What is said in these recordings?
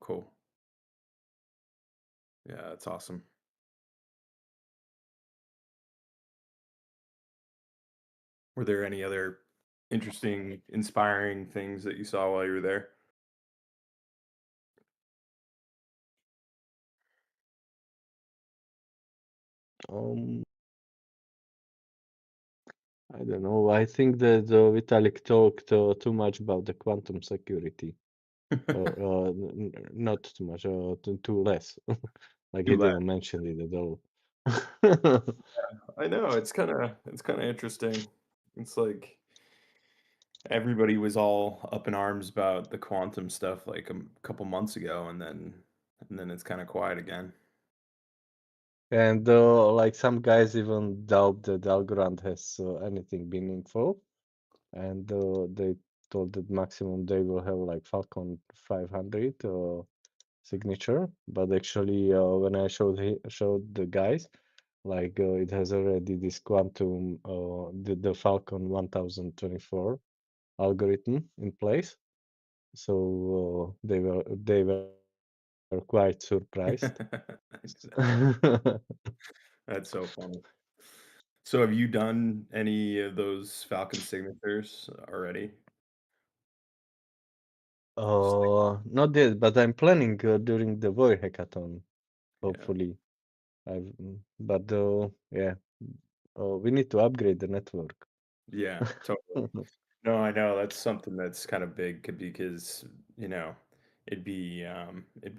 cool. Yeah, that's awesome. Were there any other interesting, inspiring things that you saw while you were there? Um, I don't know. I think that Vitalik talked too much about the quantum security, or not too much, too less. Like he You left. didn't mention it at all. I know, it's kinda interesting. It's like everybody was all up in arms about the quantum stuff, like, couple months ago, and then it's kinda quiet again. And like some guys even doubt that Algorand has anything meaningful, and they told that maximum they will have like Falcon 500 signature. But actually, when I showed the guys, like it has already this quantum, the Falcon 1024 algorithm in place. So they were quite surprised. Nice. That's so funny. So have you done any of those Falcon signatures already? Just like Not yet, but I'm planning during the Void hackathon, yeah. hopefully. But yeah, we need to upgrade the network. Yeah, totally. No, I know, that's something that's kinda big because, you know, it'd be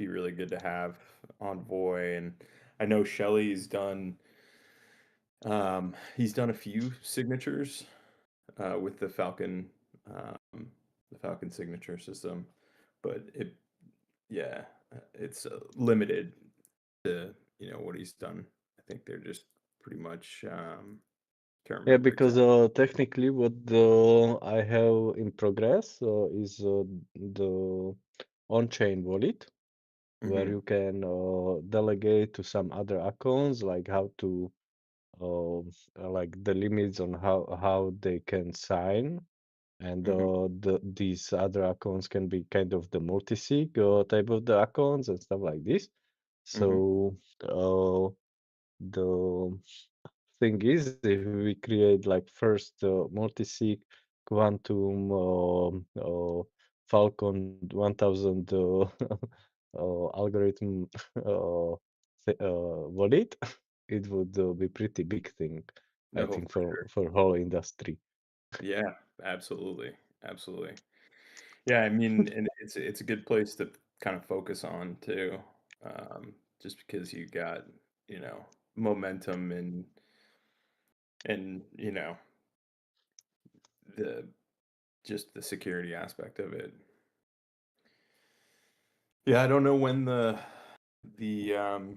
really good to have Envoy, and I know Shelly's done, he's done a few signatures, with the Falcon signature system, but yeah, it's, limited to, what he's done. I think they're just pretty much, can't Yeah, remember because exactly. technically what I have in progress is the on-chain wallet, where Mhm, you can delegate to some other accounts, like how to like the limits on how they can sign, and mhm, these other accounts can be kind of the multi-sig type of the accounts and stuff like this. mhm. So the thing is, if we create like first multi-sig quantum Falcon 1000 algorithm wallet, it would be pretty big thing, I No, think, for sure. for whole industry. Yeah, absolutely, absolutely. Yeah, I mean, and it's a good place to kind of focus on too, just because you got, momentum and, the just the security aspect of it. Yeah, I don't know when the the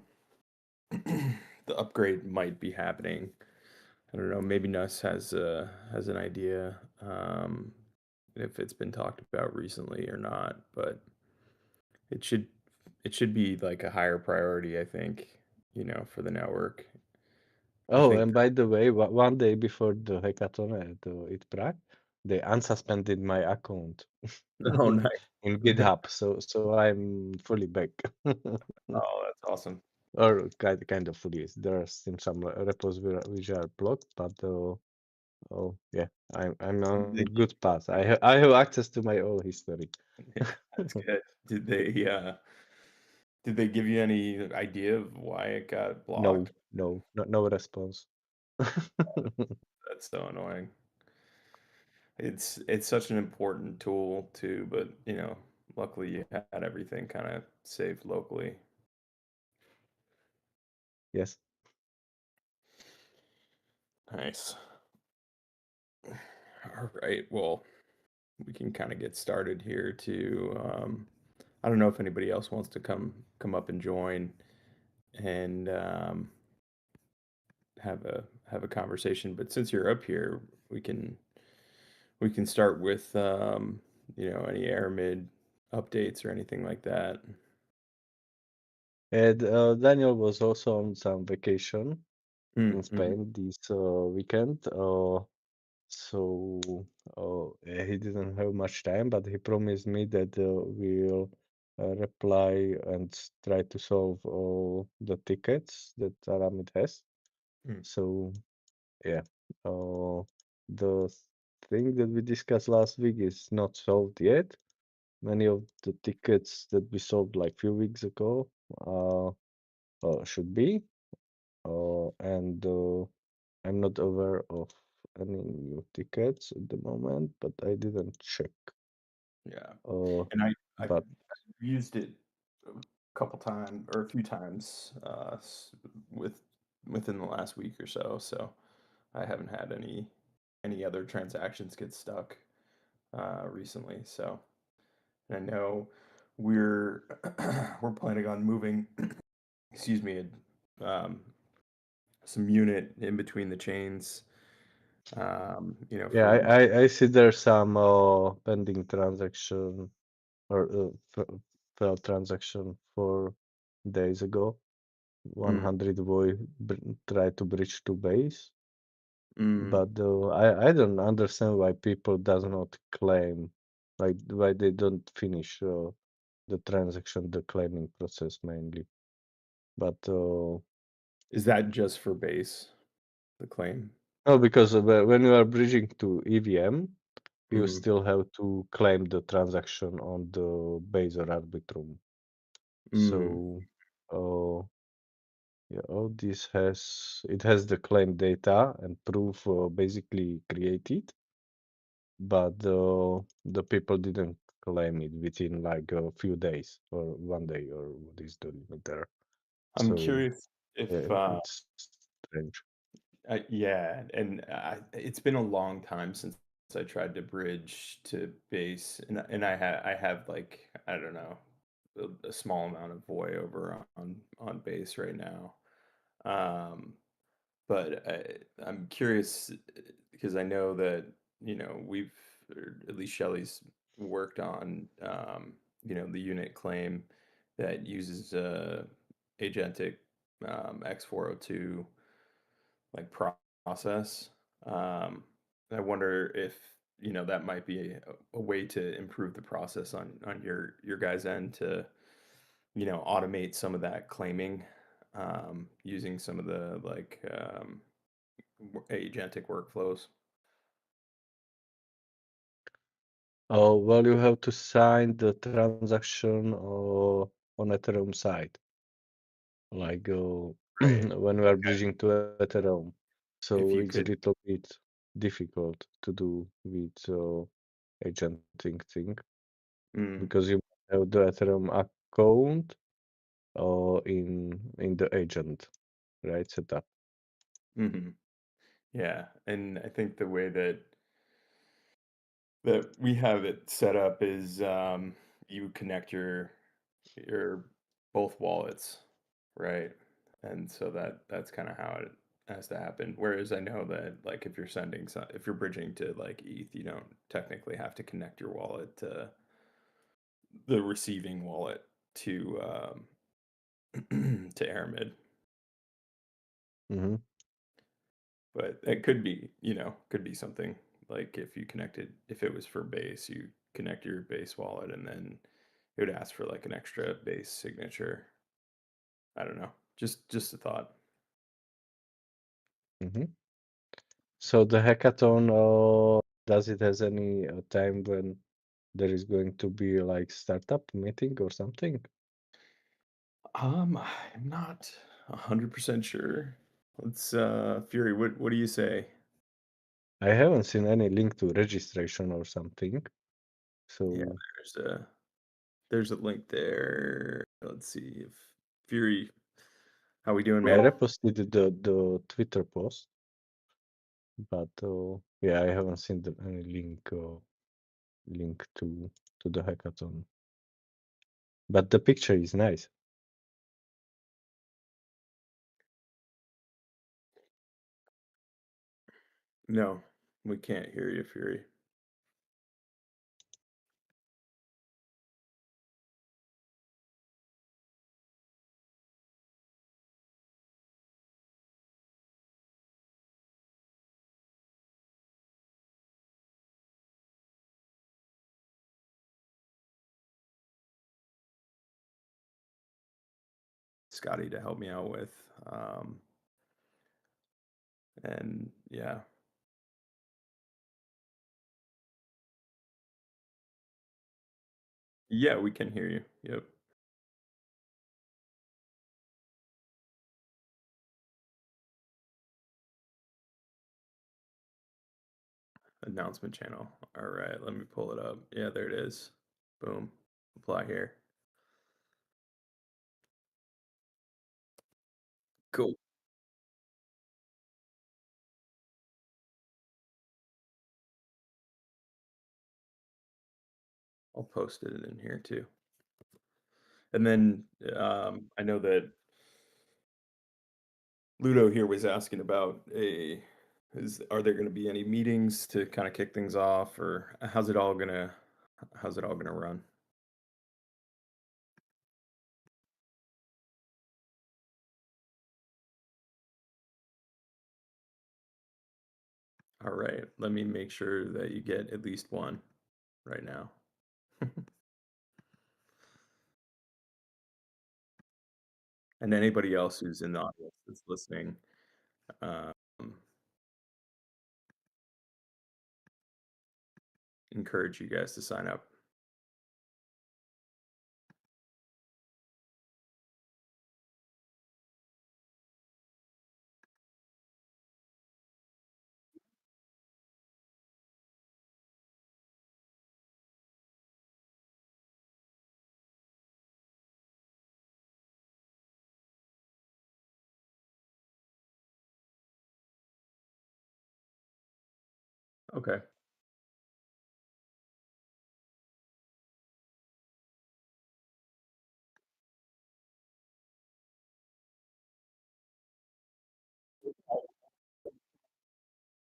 upgrade might be happening. I don't know, maybe Nuss has an idea, if it's been talked about recently or not, but it should it should be like a higher priority, I think, for the network. I Oh, think and by the way, one day before the hackathon at it Prague, they unsuspended my account oh, nice. in GitHub, so I'm fully back. Oh, that's awesome. Or kind of fully. There are still some repos which are blocked, but oh yeah, I'm Did on they gi good path. I have access to my whole history. That's good. Did they give you any idea of why it got No, blocked? no, no response. That's so annoying. It's such an important tool too, but, luckily you had everything kinda saved locally. Yes. Nice. Alright, well, we can kinda get started here too, I don't know if anybody else wants to come up and join and, have a conversation, but since you're up here, we can start with, any air updates or anything like that. And Daniel was also on some vacation in Mm, mhm. Spain this weekend. So he didn't have much time, but he promised me that we'll reply and try to solve all the tickets that Aramid has. Mm, So yeah, uh, the thing that we discussed last week is not solved yet. Many of the tickets that we solved like few weeks ago uh, should be, and I'm not aware of any new tickets at the moment, but I didn't check. yeah, Uh, and I've but used it a couple times or a few times with within the last week or so. So I haven't had any other transactions get stuck recently. So and I know we're we're planning on moving, excuse me, um, some unit in between the chains. yeah, From I see there's some pending transaction or failed transaction 4 days ago. mm, 100 boy tried to bridge to base, mm, but I don't understand why people does not claim, like why they don't finish the transaction, the claiming process mainly. But is that just for base the claim? no, because when you are bridging to EVM, you Mm, still have to claim the transaction on the base or arbitrum. mm. So, uh, yeah, all this has the claim data and proof basically created, but the people didn't claim it within like a few days or 1 day or what is the limit there. I'm So curious if yeah, it's strange. yeah, and it's been a long time since I tried to bridge to base, and I have like I don't know a small amount of voy over on base right now. Um, but I'm curious because I know that we've or at least Shelley's worked on the unit claim that uses agentic X402 like process. Um, I wonder if that might be a way to improve the process on your guys' end to automate some of that claiming using some of the like agentic workflows. Oh, well, you have to sign the transaction on Ethereum side, like Right. when we are bridging to Ethereum. If So you it's a could. little bit difficult to do with agenting thing Mm, because you have the Ethereum account in the agent, right? Setup. hmm Yeah, and I think the way that we have it set up is you connect your both wallets, right? And so that's kind of how it has to happen. Whereas I know that like if you're bridging to like ETH, you don't technically have to connect your wallet to the receiving wallet to to Aramid. Hmm. But it could be, could be something like if it was for base, you connect your base wallet and then it would ask for like an extra base signature. I don't know. Just a thought. Hmm. So the hackathon, does it has any time when there is going to be like startup meeting or something? I'm not 100% sure. Let's Fury, what do you say? I haven't seen any link to registration or something. Yeah, So there's a link there. Let's see if Fury, how we doing, I man? reposted the Twitter post, but yeah, I haven't seen any link to the hackathon. But the picture is nice. No, we can't hear you, Fury. Scotty to help me out with. And yeah, yeah, we can hear you. Yep. Announcement channel. All right, let me pull it up. Yeah, there it is. Boom. Apply here. Cool. I'll post it in here too. And then I know that Ludo here was asking about a is are there going to be any meetings to kind of kick things off, or how's it all gonna run? All right, let me make sure that you get at least one right now. And anybody else who's in the audience that's listening, um, encourage you guys to sign up. Okay.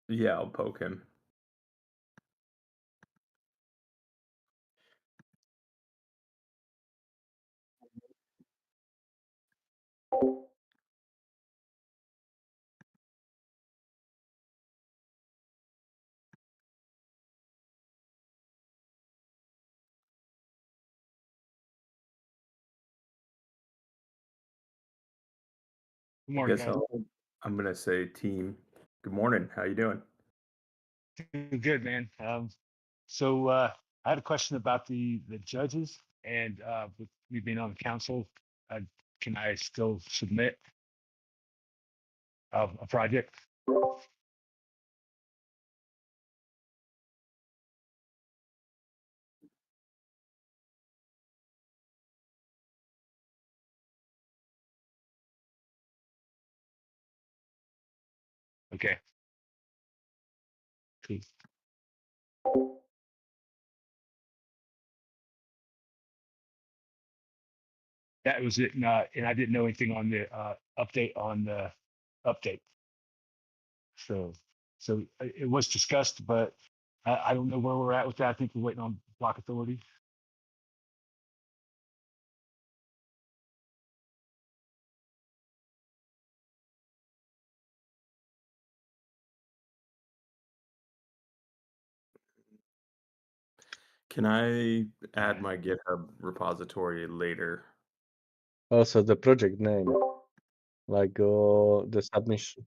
Yeah, I'll poke him. Good I morning, guess guys. I'm gonna say team. Good morning. How you doing? Doing good, man. I had a question about the judges, and with me being on the council, uh, can I still submit a project? Okay, cool. That was it. And I didn't know anything on the update on the update. So, it was discussed, but I don't know where we're at with that. I think we're waiting on block authority. Can I add Yeah. my GitHub repository later? Also, the project name, like the submission.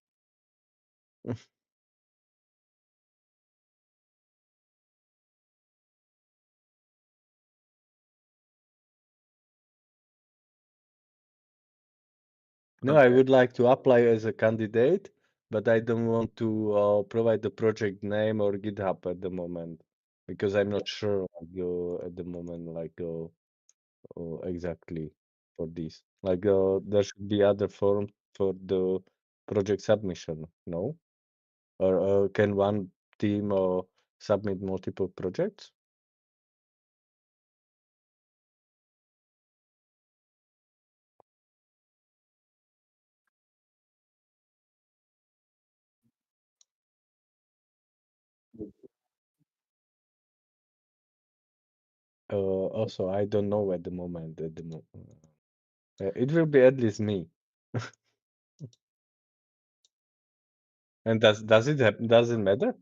No, I Okay. would like to apply as a candidate, but I don't want to provide the project name or GitHub at the moment because I'm not sure like, at the moment, like exactly for this. Like there should be other form for the project submission, no? Or can one team submit multiple projects? Also, I don't know at the moment. It will be at least me. And does it happen? Does it matter?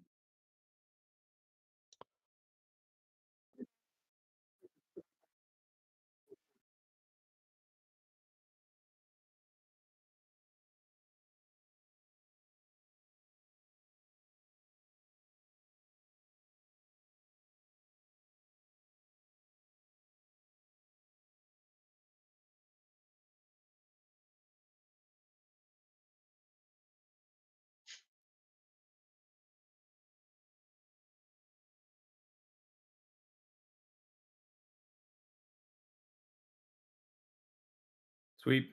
Sweet.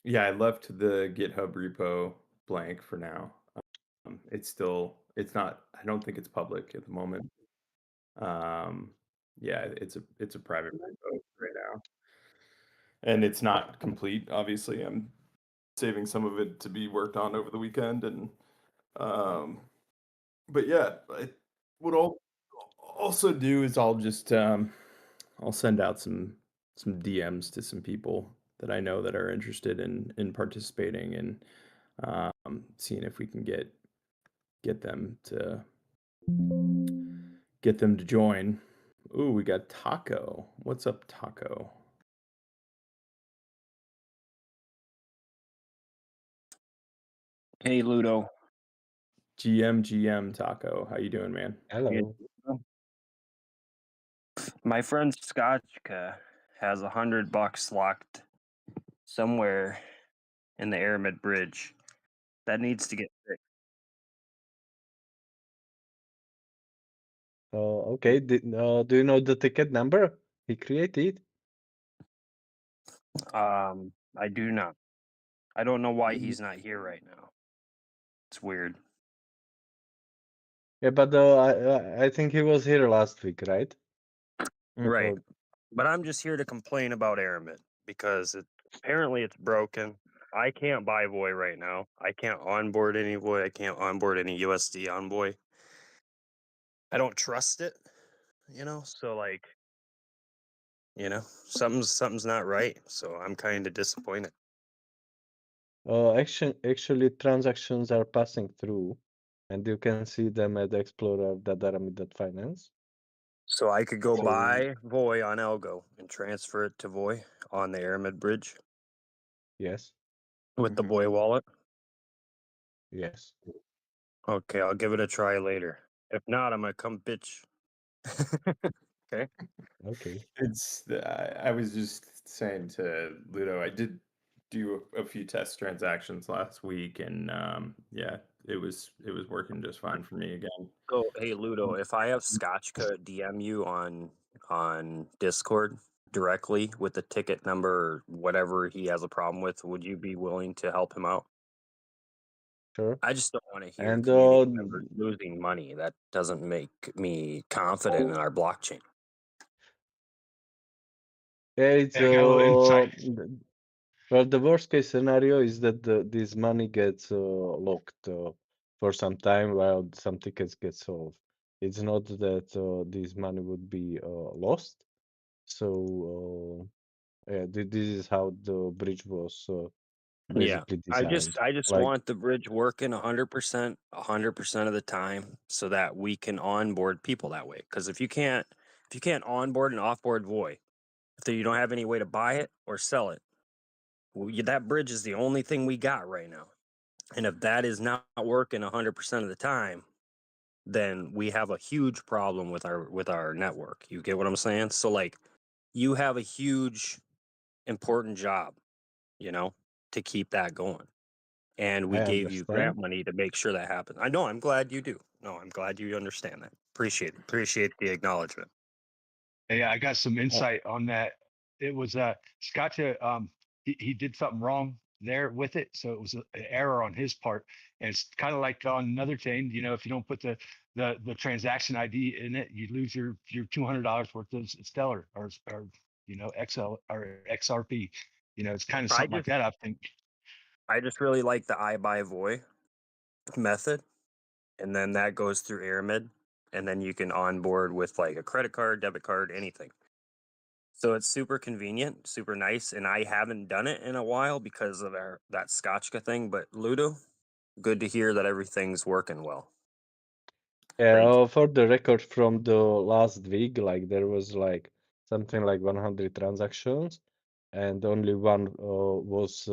Yeah, I left the GitHub repo blank for now. It's not, I don't think it's public at the moment. Um, yeah, it's a private repo right now. And it's not complete, obviously. I'm saving some of it to be worked on over the weekend and um but yeah, what I'll also do is I'll send out some DMs to some people that I know that are interested in participating and seeing if we can get them to join. Ooh, we got Taco. What's up, Taco? Hey, Ludo. GM Taco. How you doing, man? Hello. My friend Scotchka has $100 locked somewhere in the Aramid Bridge. That needs to get fixed. Okay. Do you know the ticket number he created? I do not. I don't know why he's not here right now. It's weird. Yeah, but I think he was here last week, right? Right. Or But I'm just here to complain about Aramid because apparently it's broken. I can't buy Voy right now. I can't onboard any Voy. I can't onboard any USD on Voy. I don't trust it, so like, something's not right. So I'm kind of disappointed. actually, transactions are passing through, and you can see them at explorer.aramid.finance. So I could go So buy Voy on Algo and transfer it to Voy on the Aramid Bridge yes, with the Voy wallet. yes. Okay, I'll give it a try later. If not, I'm gonna come bitch. Okay. Okay. I was just saying to Ludo, I did do a few test transactions last week, and yeah, it was working just fine for me again. Go, hey Ludo. If I have Scotchka DM you on Discord directly with the ticket number or whatever he has a problem with, would you be willing to help him out? Sure. I just don't want to hear And community members losing money. That doesn't make me confident in our blockchain. yeah, it's Yeah, I got a little insight. well, the worst case scenario is that this money gets locked for some time while some tickets get solved. It's not that this money would be lost. So yeah, this is how the bridge was Yeah, basically I just designed. I just Like, want the bridge working 100%, 100% of the time, so that we can onboard people that way. Because if you can't onboard and offboard Voy, if you don't have any way to buy it or sell it, well, that bridge is the only thing we got right now. And if that is not working 100% of the time, then we have a huge problem with our network. You get what I'm saying? So like, you have a huge important job, you know, to keep that going. And we I gave you grant understand. money to make sure that happens. I know. I'm glad you do. No, I'm glad you understand that. Appreciate it. Appreciate the acknowledgement. Yeah, I got some Uh, insight on that. It was Scotcha. He did something wrong there with it, so it was an error on his part. And it's kind of like on another chain. If you don't put the transaction ID in it, you lose your $200 worth of Stellar or XL or XRP. It's kind of I something like just that. I think. I just really like the I buy Voy method, and then that goes through Aramid, and then you can onboard with like a credit card, debit card, anything. So it's super convenient, super nice, and I haven't done it in a while because of that Scotchka thing. But Ludo, good to hear that everything's working well. yeah, Thank you. for the record from the last week, like there was like something like 100 transactions, and only one was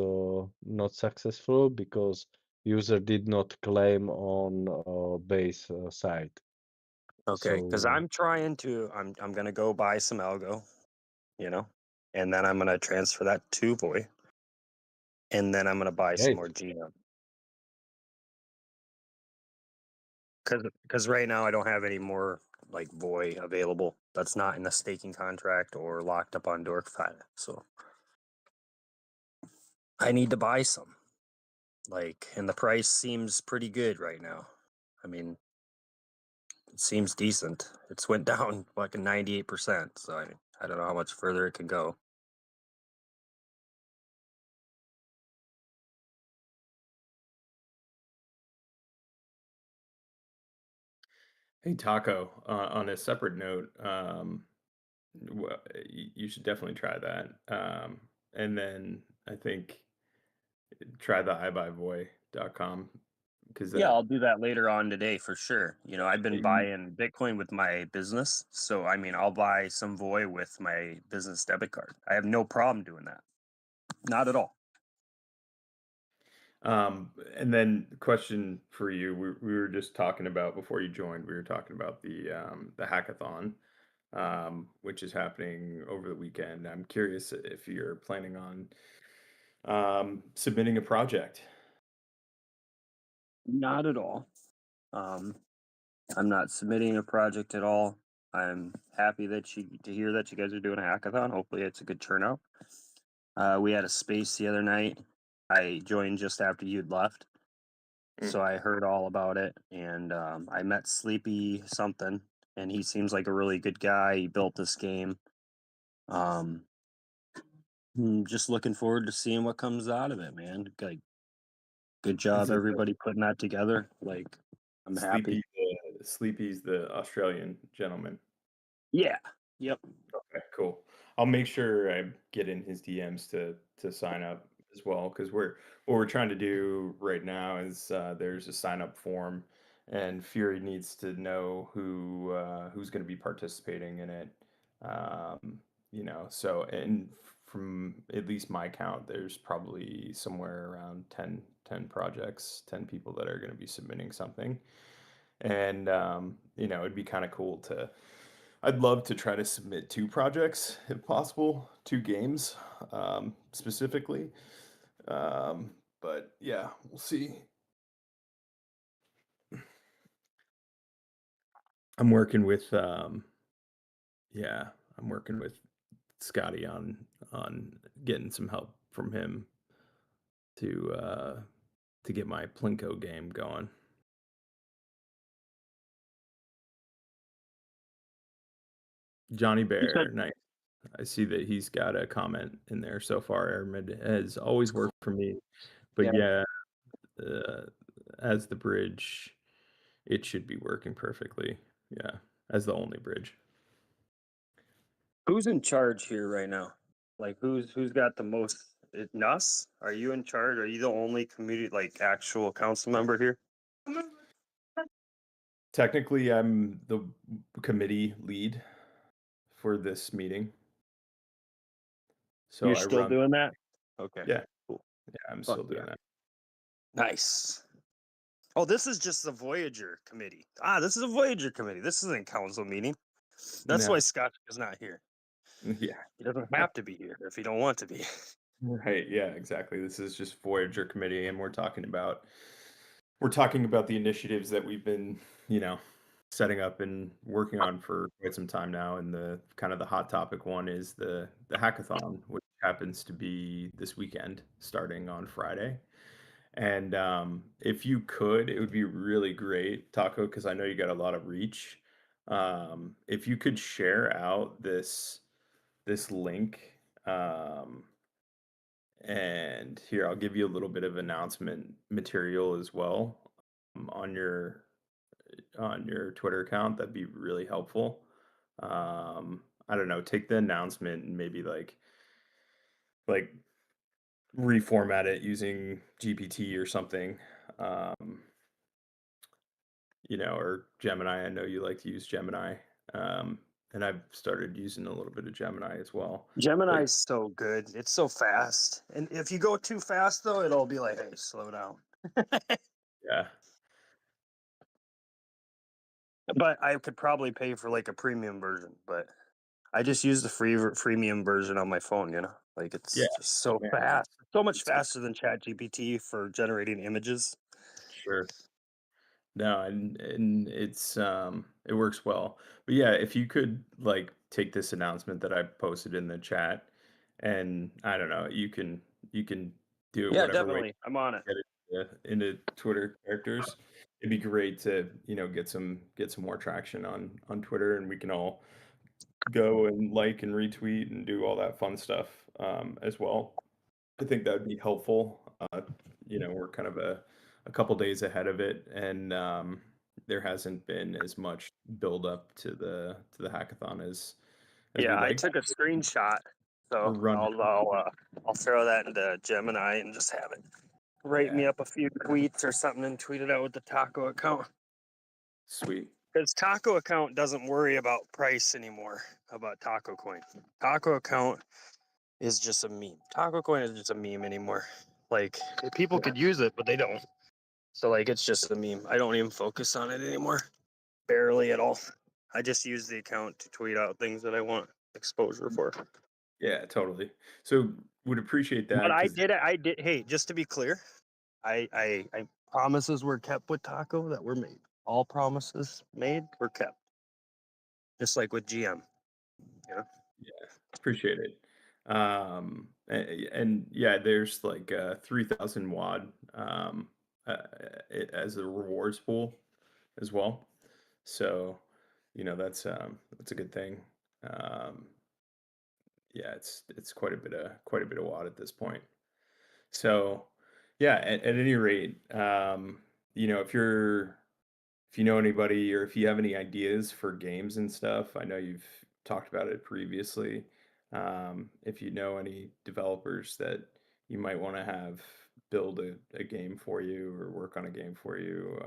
not successful because user did not claim on base side. Okay, because So I'm gonna go buy some algo, you know, and then I'm gonna transfer that to Voy, and then I'm gonna buy some more great. Geno. Because right now I don't have any more like Voy available. That's not in a staking contract or locked up on Dorkfire. So I need to buy some. And the price seems pretty good right now. I mean, it seems decent. It's went down like a 98%. So I don't know how much further it can go. Hey, Taco, on a separate note, you should definitely try that. And then I think try the iBuyVoy.com because Yeah, that I'll do that later on today for sure. I've been buying Bitcoin with my business. So, I mean, I'll buy some Voy with my business debit card. I have no problem doing that. Not at all. And then question for you, we were just talking about before you joined, we were talking about the hackathon, which is happening over the weekend. I'm curious if you're planning on submitting a project. Not at all. Um, I'm not submitting a project at all. I'm happy to hear that you guys are doing a hackathon. Hopefully, it's a good turnout. We had a space the other night. I joined just after you'd left, so I heard all about it, and I met Sleepy something, and he seems like a really good guy. He built this game. Um, just looking forward to seeing what comes out of it, man. Like, good Is job, it everybody putting that together. I'm happy. Sleepy's the Australian gentleman? Yeah. Yep. Okay, cool. I'll make sure I get in his DMs to sign up as well because what we're trying to do right now is there's a sign up form, and Fury needs to know who's going to be participating in it. Um, so and from at least my count, there's probably somewhere around 10 projects, 10 people that are going to be submitting something, and it'd be kind of cool to. I'd love to try to submit 2 projects if possible, 2 games, specifically. But yeah, we'll see. I'm working with yeah, I'm working with Scotty on getting some help from him to uh to get my Plinko game going. Johnny You said Bear, nice. I see that he's got a comment in there so far. Airmid has always worked for me, but yeah. yeah, uh, as the bridge, it should be working perfectly. Yeah, as the only bridge. Who's in charge here right now? Who's got the most? Nuss? Are you in charge? Are you the only community actual council member here? Technically, I'm the committee lead for this meeting. So You're I still run, doing that? Okay. yeah, Cool. yeah, I'm Fuck still yeah. doing that. Nice. Oh, this is just the Voyager committee. Ah, this is a Voyager committee. This isn't council meeting. That's No, why Scott is not here. yeah, He doesn't have to be here if he don't want to be. right, yeah, exactly. This is just Voyager committee, and we're talking about the initiatives that we've been, setting up and working on for quite some time now. And the kind of the hot topic one is the hackathon, which happens to be this weekend, starting on Friday. And if you could, it would be really great, Taco, because I know you got a lot of reach. If you could share out this link, um, and here I'll give you a little bit of announcement material as well, on your Twitter account. That'd be really helpful. I don't know, take the announcement and maybe like reformat it using GPT or something. Um, or Gemini. I know you like to use Gemini. And I've started using a little bit of Gemini as well. But Gemini's so good. It's so fast. And if you go too fast though, it'll be like, hey, slow down. yeah, But I could probably pay for a premium version, but I just use the freemium version on my phone, yeah, it's just so man, fast. So much it's faster than ChatGPT for generating images. sure. No, and it works well. But yeah, if you could take this announcement that I posted in the chat, and I don't know, you can do it Yeah, whatever way definitely. I'm on it. get it into Twitter characters. It'd be great to, get some more traction on Twitter, and we can all go and like and retweet and do all that fun stuff as well. I think that would be helpful. We're kind of a couple days ahead of it, and there hasn't been as much build up to the hackathon as Yeah, we'd I like. took a screenshot, We're so running. I'll throw that into Gemini and just have it write me Yeah, up a few tweets or something and tweet it out with the Taco account. sweet. Because Taco account doesn't worry about price anymore about Taco Coin. Taco account is just a meme. Taco Coin is just a meme anymore. Like people could use it, but they don't. So like it's just a meme. I don't even focus on it anymore. Barely at all. I just use the account to tweet out things that I want exposure for. Yeah, totally. So would appreciate But that because I did. Hey, just to be clear, I promises were kept with Taco that were made. All promises made were kept. Just like with GM. You know? appreciate it. And yeah, there's like 3,000 WAD as a rewards pool as well. So, that's a good thing. Um, yeah, it's quite a bit of WAD at this point. So, yeah, at any rate, if you know anybody or if you have any ideas for games and stuff, I know you've talked about it previously. If you know any developers that you might want to have build a game for you or work on a game for you,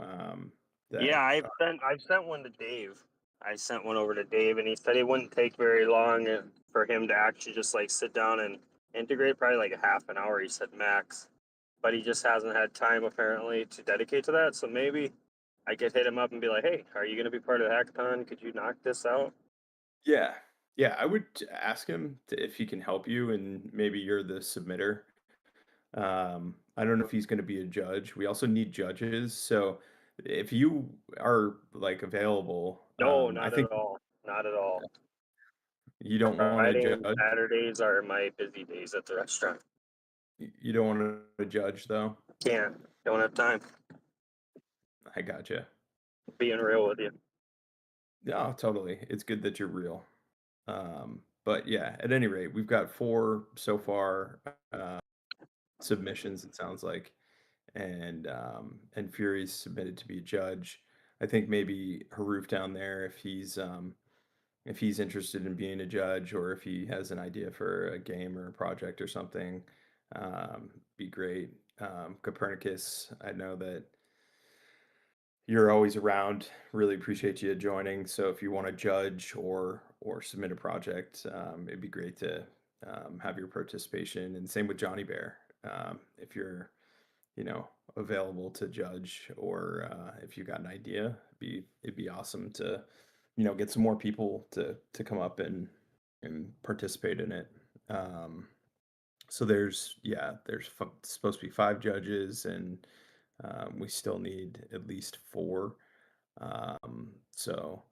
Yeah, that I've sent one to Dave. I sent one over to Dave, and he said it wouldn't take very long for him to actually just like sit down and integrate. Probably like a half an hour. He said max, but he just hasn't had time apparently to dedicate to that. So maybe I could hit him up and be like, "Hey, are you going to be part of the hackathon? Could you knock this out?" yeah, yeah, I would ask him if he can help you, and maybe you're the submitter. I don't know if he's going to be a judge. We also need judges, so if you are like available, No, I not think at all. Not at all. you don't want to Friday and judge. Saturdays are my busy days at the restaurant. You don't want to judge, though. Can't. Don't have time. I gotcha. Being real with you. No, totally. It's good that you're real. But yeah, at any rate, we've got 4 so far uh, submissions. It sounds like, and Fury's submitted to be a judge. I think maybe Haruf down there, if he's interested in being a judge or if he has an idea for a game or a project or something, be great. Copernicus, I know that you're always around. Really appreciate you joining. So if you want to judge or submit a project, it'd be great to have your participation. And same with Johnny Bear. If you're available to judge or if you got an idea, it'd be awesome to get some more people to come up and participate in it. So there's supposed to be 5 judges, and we still need at least 4. So,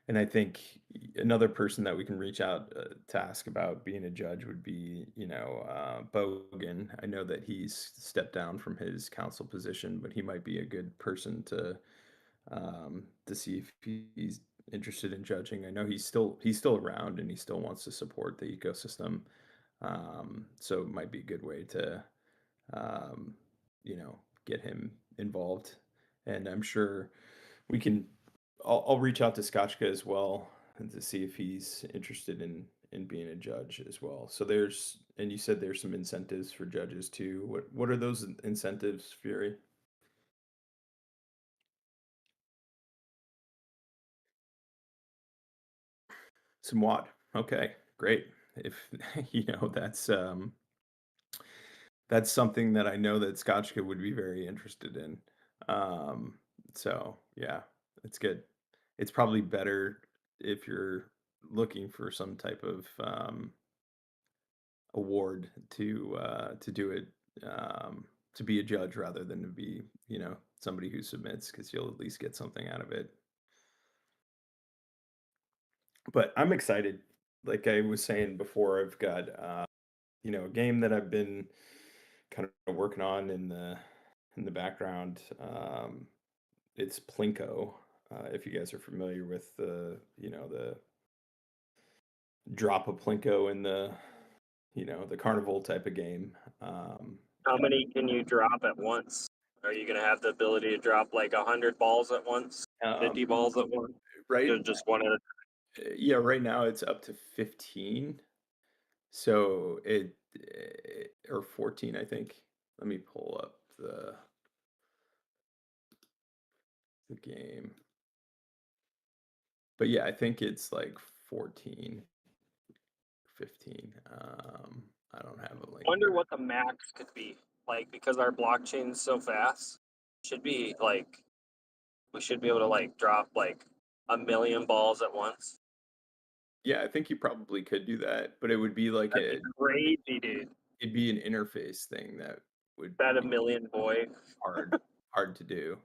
and I think another person that we can reach out to ask about being a judge would be, Bogan. I know that he's stepped down from his council position, but he might be a good person to see if he's interested in judging. I know he's still around and he still wants to support the ecosystem. So it might be a good way to, um, get him involved. And I'm sure we can. I'll reach out to Scotchka as well and to see if he's interested in being a judge as well. So and you said there's some incentives for judges too. What are those incentives, Fury? Somewhat. Okay, great. If that's something that I know that Scotchka would be very interested in. Um, so yeah, it's good. It's probably better if you're looking for some type of award to do it, to be a judge rather than to be somebody who submits, because you'll at least get something out of it. But I'm excited. Like I was saying before, I've got a game that I've been kind of working on in the background. It's Plinko. If you guys are familiar with the drop a Plinko in the carnival type of game. How many can you drop at once? Are you gonna have the ability to drop like 100 balls at once, Um, 50 balls at once, right, just one at a yeah, right now it's up to 15. So or 14, I think. Let me pull up the game. But yeah, I think it's like 14, 15. I don't have a link Wonder there. what the max could be. Like because our blockchain's so fast, should be like we should be able to like drop like 1 million balls at once. Yeah, I think you probably could do that, but it would be like That'd be crazy, dude. it'd be an interface thing that would That a be million boy, hard to do.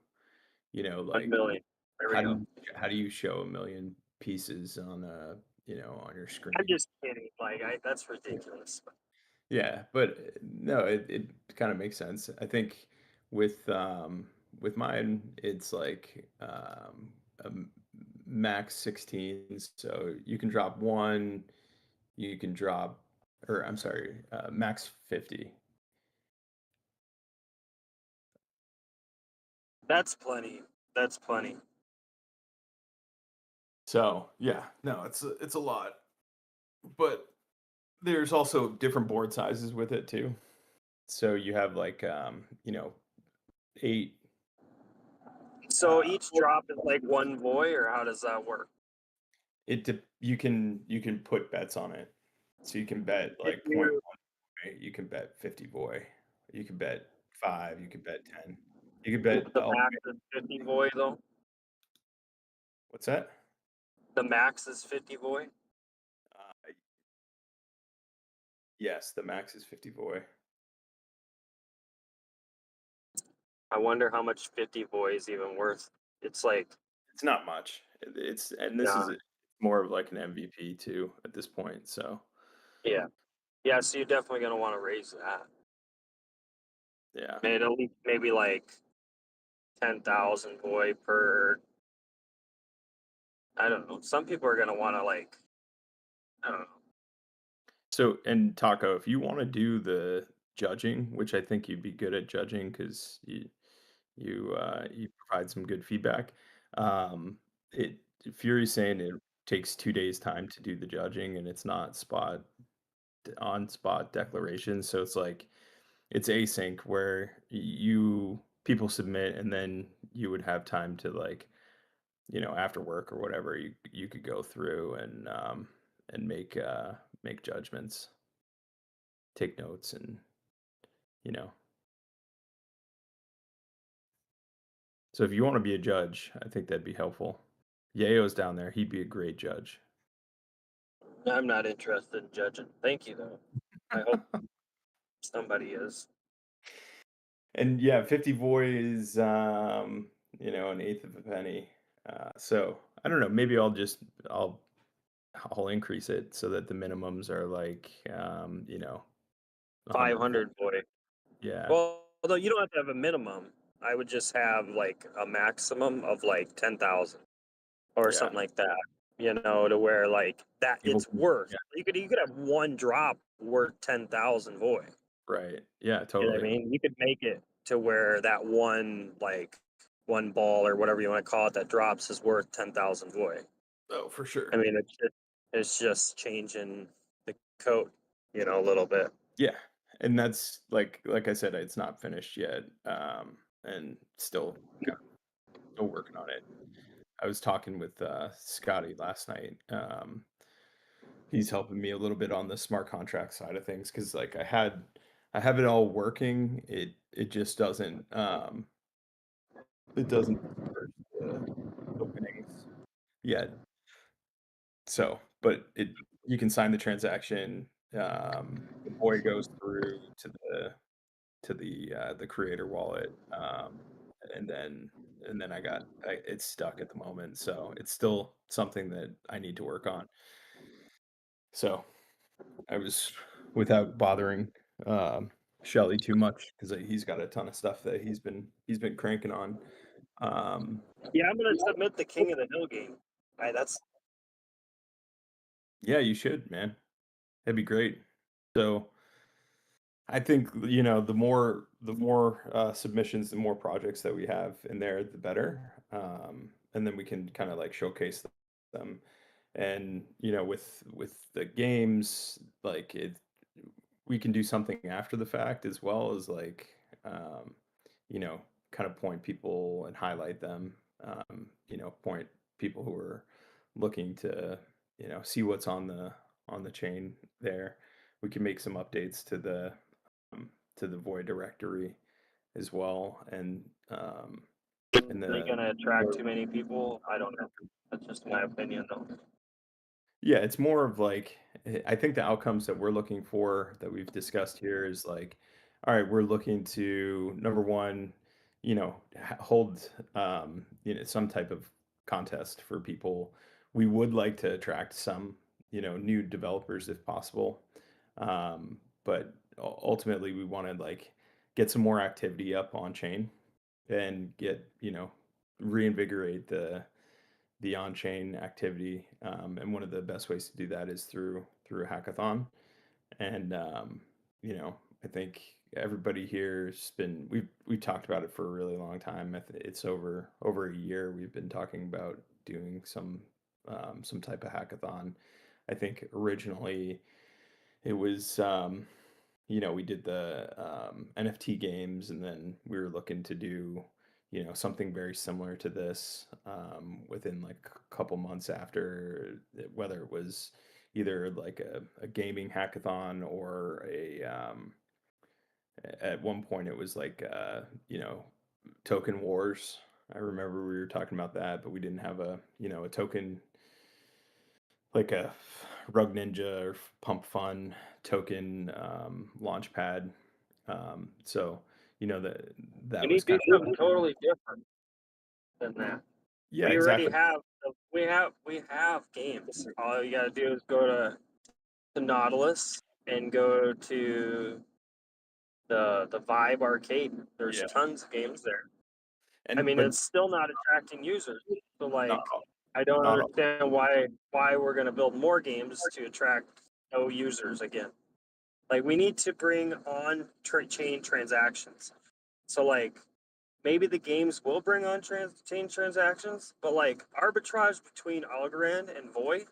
a Like million. There we how do go. how do you show a million pieces on on your screen? I'm just kidding. Like that's ridiculous. Yeah, but no, it kind of makes sense. I think with with mine, it's like a max 16. So you can drop one, you can drop, or I'm sorry, max 50. That's plenty. That's plenty. So yeah, no, it's a lot, but there's also different board sizes with it too. So you have like 8. So each drop is like one voy, or how does that work? You can put bets on it. So you can bet If like point you 1, you can bet 50 boy. You can bet 5, you can bet 10. You can bet the max is 50 voy though. what's that? The max is 50 voy. Uh, yes, the max is 50 boy. I wonder how much 50 voy is even worth. It's like It's not much. And this yeah, is more of like an MVP too at this point. So yeah, yeah. So you're definitely gonna want to raise that. yeah. Maybe at least maybe like 10,000 voy per. I don't know. Some people are gonna want to like. I don't know. So and Taco, if you want to do the judging, which I think you'd be good at judging because you provide some good feedback. It Fury's saying it takes 2 days time to do the judging, and it's not on spot declaration. So it's like it's async where you people submit, and then you would have time to like after work or whatever you could go through and make judgments, take notes, and you know. So if you want to be a judge, I think that'd be helpful. Yayo's down there. He'd be a great judge. I'm not interested in judging. Thank you though. I hope somebody is. And yeah, 50 voy is an eighth of a penny. So I don't know, maybe I'll increase it so that the minimums are like 100. 500 voy. Yeah. Well, although you don't have to have a minimum, I would just have like a maximum of like 10,000 or Yeah. something like that. You know, to where like that People it's worth. yeah, You could have one drop worth 10,000 voy. right. Yeah, You know what I totally. mean? You could make it to where that one ball or whatever you want to call it that drops is worth 10,000 voy. Oh, for sure. I mean, it's just changing the code, a little bit. Yeah. And that's like I said, it's not finished yet. And still working on it. I was talking with Scotty last night. He's helping me a little bit on the smart contract side of things because like I have it all working. It just doesn't merge the winnings yet. So, but you can sign the transaction. The boy goes through to the creator wallet, and then it's stuck at the moment. So it's still something that I need to work on. So I was without bothering. Shelly too much because he's got a ton of stuff that he's been cranking on. Yeah, I'm gonna submit the King of the Hill game. That's Yeah, you should, man. That'd be great. So I think the more submissions, the more projects that we have in there, the better. And then we can kind of like showcase them. And with the games, like we can do something after the fact as well as like um, you know, kind of point people and highlight them. Point people who are looking to see what's on the chain there. We can make some updates um, to the void directory as well, and really the gonna attract too many people. I don't know. That's just my opinion, though. Yeah, it's more of like I think the outcomes that we're looking for that we've discussed here is like, all right, we're looking to number one, hold some type of contest for people. We would like to attract some new developers if possible, but ultimately we want to like get some more activity up on chain and get reinvigorate the on-chain activity. And one of the best ways to do that is through a hackathon. And I think everybody here's been we've talked about it for a really long time. It's over a year we've been talking about doing some type of hackathon. I think originally it was we did the NFT games, and then we were looking to do, something very similar to this within like a couple months after, whether it was either like a gaming hackathon or at one point it was like, token wars. I remember we were talking about that, but we didn't have a token like a Rug Ninja or Pump Fun token launch pad. So that We that was need to kind do of something totally different than that. yeah, We already exactly. have we have games. All you gotta do is go to Nautilus and go to the Vibe Arcade. There's Yeah, tons of games there. I and mean, but it's still not attracting users. So not like, all, I don't not all. understand why we're gonna build more games to attract no users again. Like, we need to bring on chain transactions. So like, maybe the games will bring on chain transactions, but like arbitrage between Algorand and Void,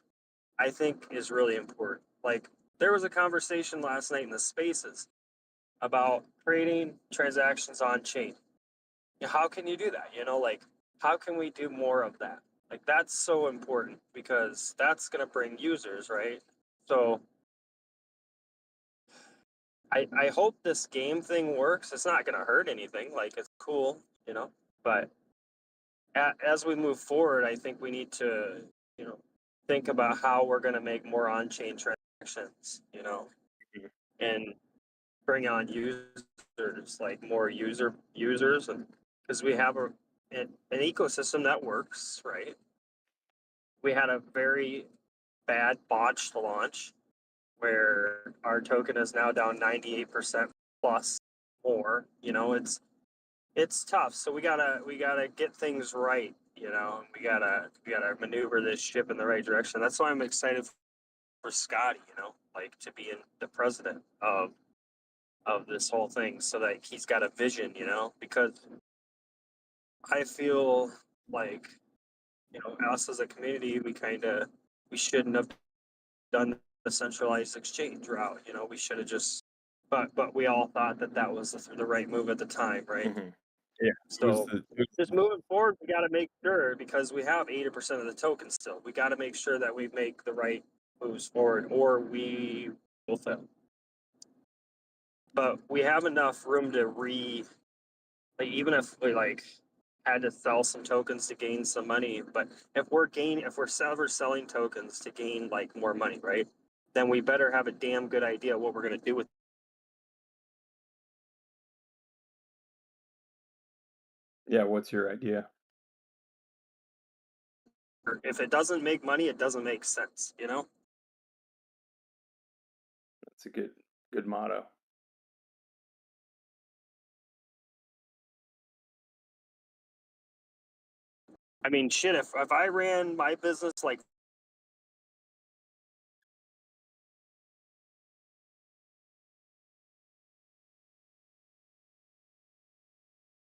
I think is really important. Like, there was a conversation last night in the spaces about creating transactions on chain. How can you do that? Like, how can we do more of that? Like, that's so important because that's going to bring users, right? So I hope this game thing works. It's not going to hurt anything. Like, it's cool, but as we move forward, I think we need to, you know, think about how we're going to make more on-chain transactions, and bring on users, like more users, and because we have an ecosystem that works, right? We had a very bad botched launch where our token is now down 98% plus more. It's tough. So we gotta get things right. We gotta maneuver this ship in the right direction. That's why I'm excited for Scotty. Like, to be in the president of this whole thing, so that he's got a vision. Because I feel like us as a community, we shouldn't have done the centralized exchange route. We should have just, but we all thought that was the right move at the time, right? Mhm. Yeah, So just moving forward, we got to make sure, because we have 80% of the tokens still. We got to make sure that we make the right moves forward, or we will fail. But we have enough room to like, even if we like had to sell some tokens to gain some money, but if we're ever selling tokens to gain like more money, right? Then we better have a damn good idea what we're gonna do with. yeah. What's your idea? If it doesn't make money, it doesn't make sense. That's a good motto. I mean, shit, if I ran my business like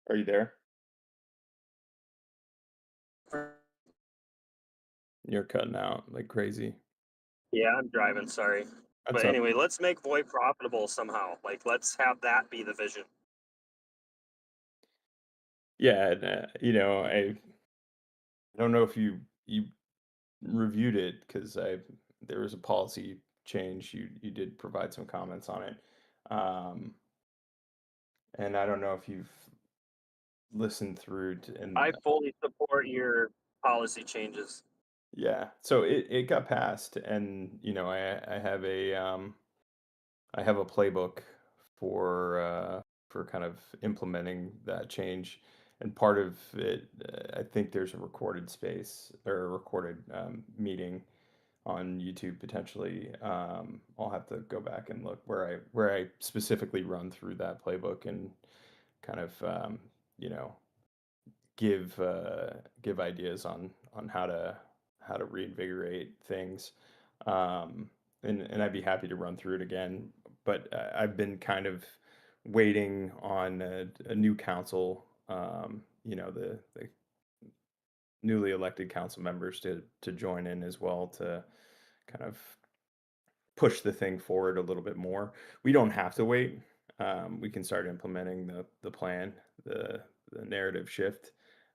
Are you there? You're cutting out like crazy. yeah, I'm driving, sorry. That's But up. anyway, let's make Void profitable somehow. Like, let's have that be the vision. Yeah, and, I don't know if you reviewed it because I there was a policy change. You did provide some comments on it, um, and I don't know if you've listened through to, I and fully support your policy changes. yeah, so it got passed, and I have a playbook for kind of implementing that change, and part of it, I think there's a recorded space or a recorded meeting on YouTube potentially. I'll have to go back and look where I specifically run through that playbook and kind of you know give ideas on how to reinvigorate things. Um, and I'd be happy to run through it again. But I've been kind of waiting on a new council. The newly elected council members to join in as well to kind of push the thing forward a little bit more. We don't have to wait. We can start implementing the plan, the narrative shift.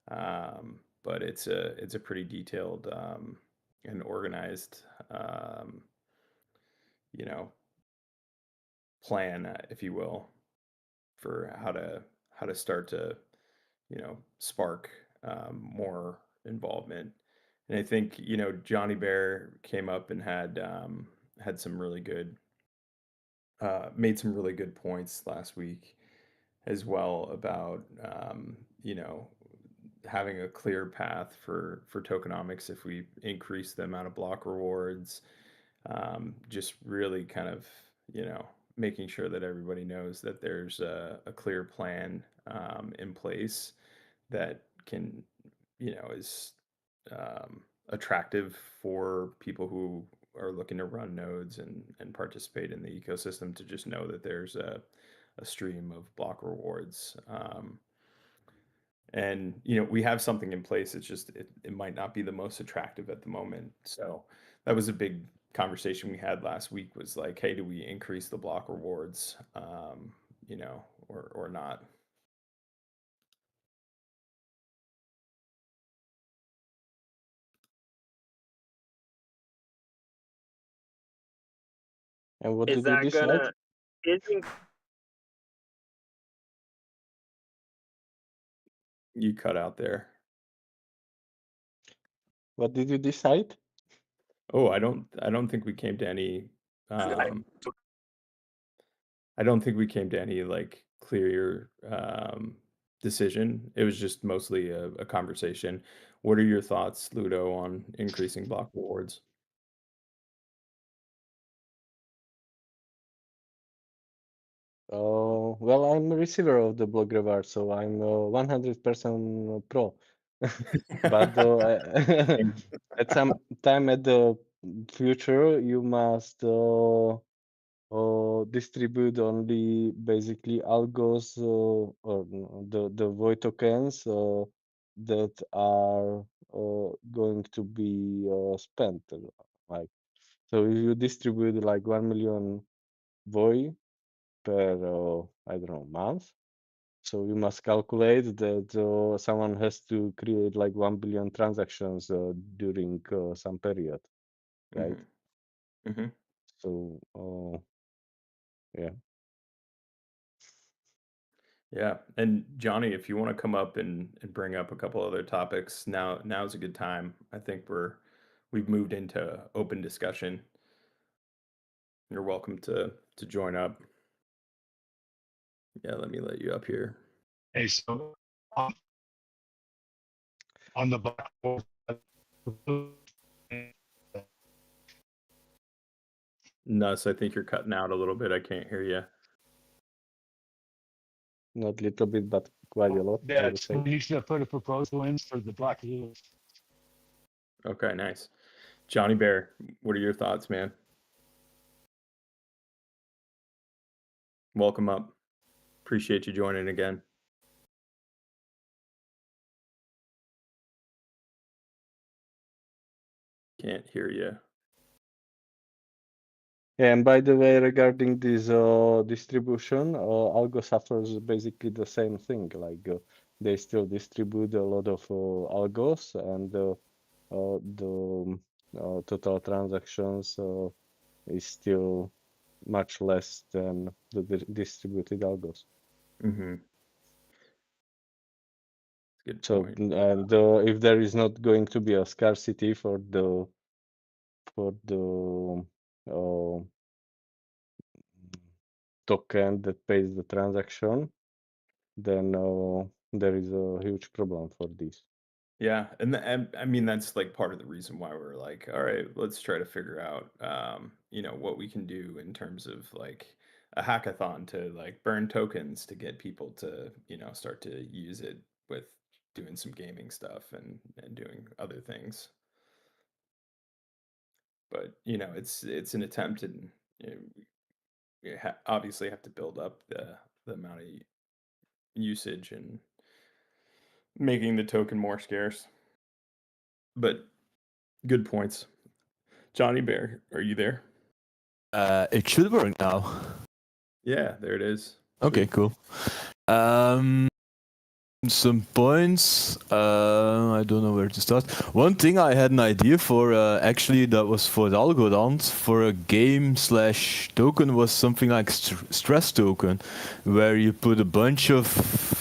But it's a pretty detailed and organized you know plan, if you will, for how to start to spark more involvement. And I think Johnny Bear came up and had some really good made some really good points last week as well about having a clear path for tokenomics if we increase the amount of block rewards. Just really kind of making sure that everybody knows that there's a clear plan in place that can is attractive for people who are looking to run nodes and participate in the ecosystem, to just know that there's a stream of block rewards. And we have something in place. It's just it might not be the most attractive at the moment. So that was a big conversation we had last week, was like, hey, do we increase the block rewards, or not? And what Is did you that decide? gonna is You cut out there. What did you decide? Oh, I don't think we came to any I, I don't think we came to any like clear decision. It was just mostly a conversation. What are your thoughts, Ludo, on increasing block rewards? Well, I'm a receiver of the block reward, so I'm 100% pro. But at some time at the future, you must distribute only basically algos or the void tokens that are going to be spent. Like, so if you distribute like 1 million void per I don't know, month, so you must calculate that someone has to create like 1 billion transactions during some period, right? Hmm. Hmm. So yeah. Yeah. And Johnny, if you want to come up and bring up a couple other topics, now's a good time. I think we've moved into open discussion. You're welcome to join up. Yeah, let me let you up here. Hey, so on the blackboard, Nuss, I think you're cutting out a little bit. I can't hear you. Not little bit, but quite a lot, I would That's say. we need to put a proposal in for the Black Hills. Okay, nice. Johnny Bear, what are your thoughts, man? Welcome up. Appreciate you joining again. Can't hear you. And by the way, regarding this distribution, Algo suffers basically the same thing. Like they still distribute a lot of algos, and the total transactions is still much less than the distributed algos. Mm-hmm. Good So, point. and if there is not going to be a scarcity for the uh, token that pays the transaction, then there is a huge problem for this. Yeah, and I mean that's like part of the reason why we're like, all right, let's try to figure out, what we can do in terms of like a hackathon to like burn tokens to get people to, start to use it with doing some gaming stuff and doing other things. But it's an attempt, and obviously have to build up the amount of usage and making the token more scarce. But good points. Johnny Bear, are you there? It should work now. Yeah, there it is. Okay, Sweet. cool. Some points. I don't know where to start. One thing I had an idea for, actually, that was for the Algorand, for a game/token was something like stress token, where you put a bunch of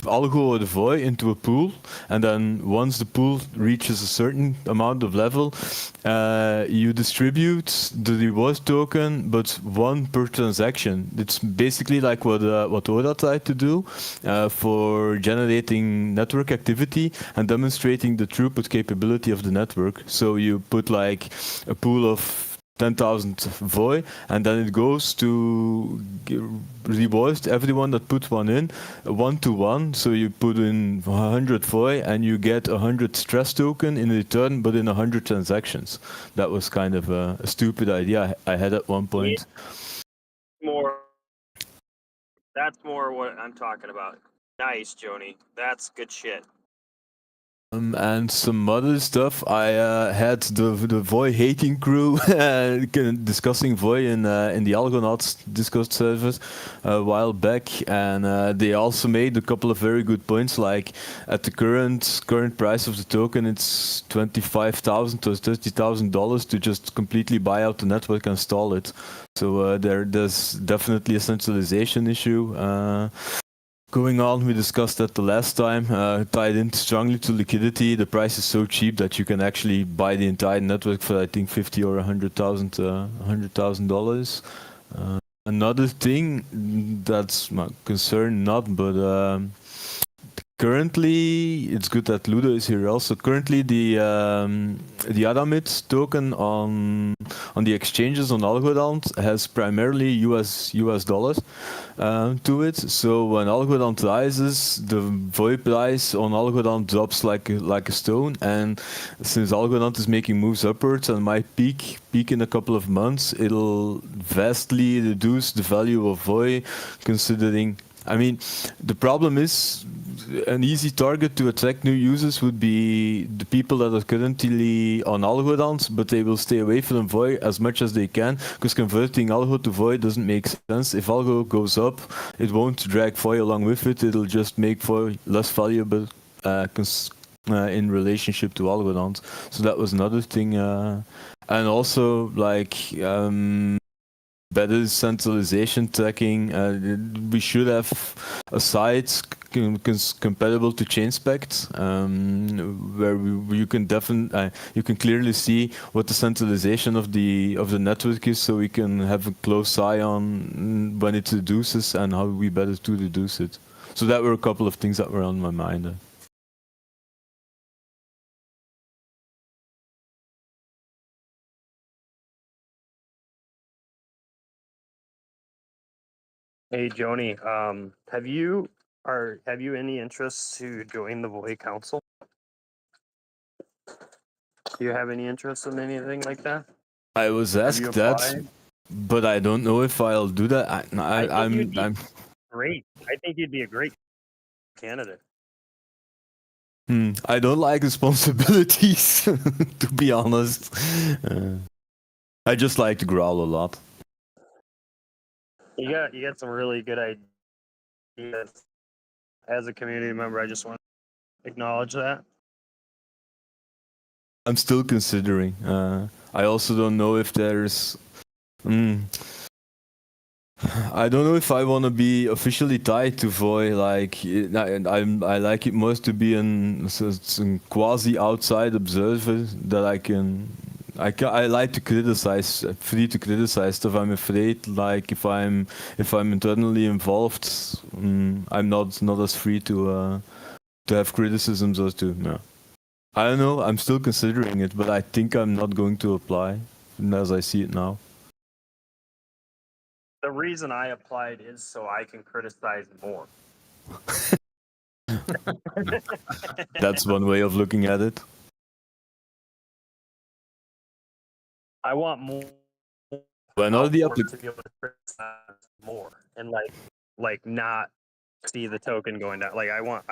Algo or the Voi into a pool, and then once the pool reaches a certain amount of level, you distribute the reward token, but one per transaction. It's basically like what Oda tried to do for generating network activity and demonstrating the throughput capability of the network. So you put like a pool of 10,000 Voi, and then it goes to reward everyone that put one in, 1-to-1. So you put in 100 Voi and you get 100 stress token in return, but in 100 transactions. That was kind of a stupid idea I had at one point. That's more what I'm talking about. Nice, Joni. That's good shit. And some other stuff. I had the Voi hating crew discussing Voi in the Algonauts Discord servers a while back, and they also made a couple of very good points. Like at the current price of the token, it's $25,000 to $30,000 to just completely buy out the network and install it. So there's definitely a centralization issue going on. We discussed that the last time, tied in strongly to liquidity. The price is so cheap that you can actually buy the entire network for I think $50,000 or $100,000. Another thing that's my concern, not, but currently, it's good that Ludo is here also. Currently, the Aramid token on the exchanges on Algorand has primarily US dollars to it. So when Algorand rises, the Voi price on Algorand drops like a stone. And since Algorand is making moves upwards and might peak in a couple of months, it'll vastly reduce the value of Voi, considering. I mean, the problem is an easy target to attract new users would be the people that are currently on Algorand, but they will stay away from Voi as much as they can, because converting Algo to Voi doesn't make sense. If Algo goes up, it won't drag Voi along with it. It'll just make Voi less valuable in relationship to Algorand. So that was another thing. And also, like, better centralization tracking. We should have a site comparable to ChainSpect, where you can you can clearly see what the centralization of the network is, so we can have a close eye on when it reduces and how we better to reduce it. So that were a couple of things that were on my mind. Hey, Joni, have you Have you any interest to join the Void Council? Do you have any interest in anything like that? I was Have you asked that, applied? but I don't know if I'll do that. I think you'd be I'm great. I think you'd be a great candidate. I don't like responsibilities, to be honest. I just like to growl a lot. You got some really good ideas. As a community member, I just want to acknowledge that. I'm still considering. I also don't know if there's. I don't know if I want to be officially tied to Voy. Like, I like it most to be some quasi outside observer that I like to criticize, free to criticize stuff. I'm afraid, like if I'm internally involved, I'm not as free to have criticisms or to. No. I don't know. I'm still considering it, but I think I'm not going to apply, as I see it now. The reason I applied is so I can criticize more. That's one way of looking at it. I want more. When all the power to be able to criticize more and like not see the token going down. Like I want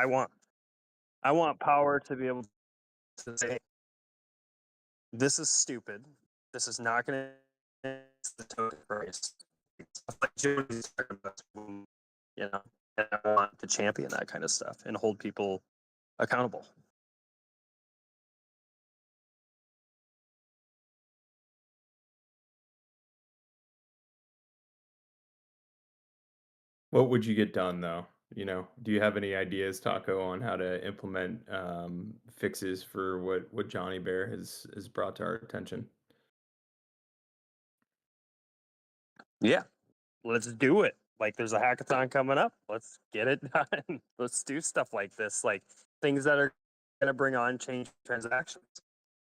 power to be able to say, this is stupid. This is not going to the token price. Like Jody's talking about, you know, and I want to champion that kind of stuff and hold people accountable. What would you get done though? Do you have any ideas, Taco, on how to implement fixes for what Johnny Bear has brought to our attention? Yeah, let's do it. Like there's a hackathon coming up. Let's get it done. Let's do stuff like this, like things that are going to bring on change transactions.